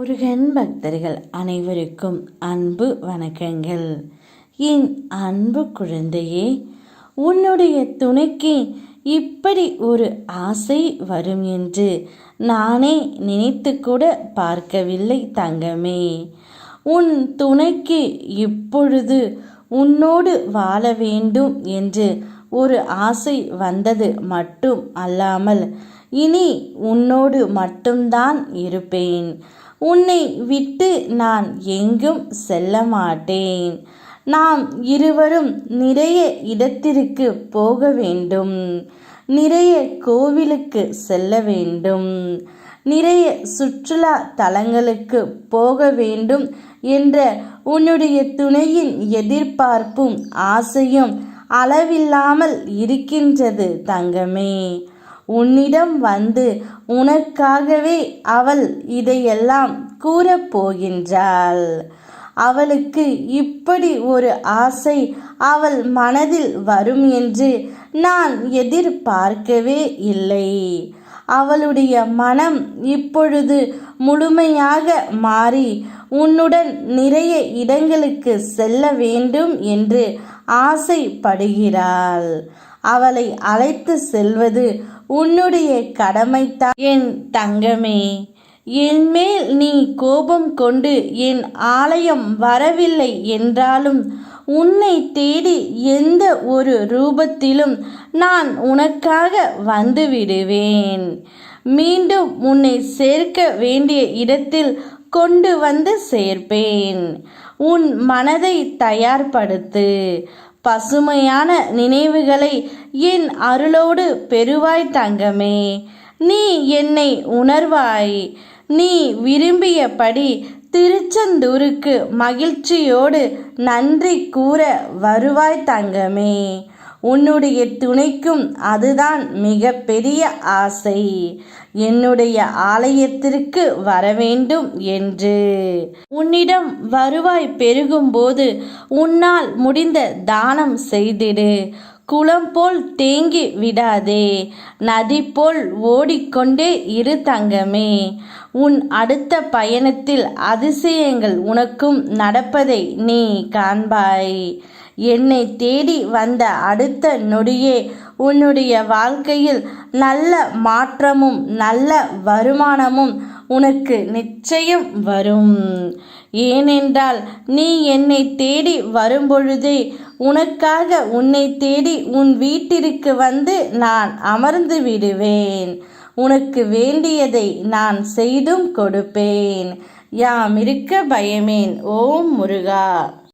முருகன் பக்தர்கள் அனைவருக்கும் அன்பு வணக்கங்கள். என் அன்பு குழந்தையே, உன்னுடைய துணைக்கு இப்படி ஒரு ஆசை வரும் என்று நானே நினைத்து கூட பார்க்கவில்லை தங்கமே. உன் துணைக்கு இப்பொழுது உன்னோடு வாழ வேண்டும் என்று ஒரு ஆசை வந்தது மட்டும் அல்லாமல் இனி உன்னோடு மட்டும்தான் இருப்பேன். உன்னை விட்டு நான் எங்கும் செல்ல மாட்டேன். நாம் இருவரும் நிறைய இடத்திற்கு போக வேண்டும், நிறைய கோவிலுக்கு செல்ல வேண்டும், நிறைய சுற்றுலா தலங்களுக்கு போக வேண்டும் என்ற உன்னுடைய துணையின் எதிர்பார்ப்பும் ஆசையும் அளவில்லாமல் இருக்கின்றது தங்கமே. உன்னிடம் வந்து உனக்காகவே அவள் இதையெல்லாம் கூறப்போகின்றாள். அவளுக்கு இப்படி ஒரு ஆசை அவள் மனதில் வரும் என்று நான் எதிர்பார்க்கவே இல்லை. அவளுடைய மனம் இப்பொழுது முழுமையாக மாறி உன்னுடன் நிறைய இடங்களுக்கு செல்ல வேண்டும் என்று ஆசைப்படுகிறாள். அவளை அழைத்து செல்வது உன்னுடைய கடமைதான் என் தங்கமே. என் மேல் நீ கோபம் கொண்டு என் ஆலயம் வரவில்லை என்றாலும் உன்னை தேடி எந்த ஒரு ரூபத்திலும் நான் உனக்காக வந்து விடுவேன். மீண்டும் உன்னை சேர்க்க வேண்டிய இடத்தில் கொண்டு வந்து சேர்ப்பேன். உன் மனதை தயார்படுத்து. பசுமையான நினைவுகளை என் அருளோடு பெறுவாய் தங்கமே. நீ என்னை உணர்வாய். நீ விரும்பியபடி திருச்செந்தூருக்கு மகிழ்ச்சியோடு நன்றி கூற வருவாய் தங்கமே. உன்னுடைய துணைக்கும் அதுதான் மிக பெரிய ஆசை, என்னுடைய ஆலயத்திற்கு வரவேண்டும் என்று. உன்னிடம் வருவாய் பெருகும்போது உன்னால் முடிந்த தானம் செய்திடு. குளம் போல் தேங்கி விடாதே, நதி போல் ஓடிக்கொண்டே இரு தங்கமே. உன் அடுத்த பயணத்தில் அதிசயங்கள் உனக்கும் நடப்பதை நீ காண்பாய். என்னை தேடி வந்த அடுத்த நொடியே உன்னுடைய வாழ்க்கையில் நல்ல மாற்றமும் நல்ல வருமானமும் உனக்கு நிச்சயம் வரும். ஏனென்றால் நீ என்னை தேடி வரும்பொழுதே உனக்காக உன்னை தேடி உன் வீட்டிற்கு வந்து நான் அமர்ந்து விடுவேன். உனக்கு வேண்டியதை நான் செய்தும் கொடுப்பேன். யாம் இருக்க பயமேன். ஓம் முருகா.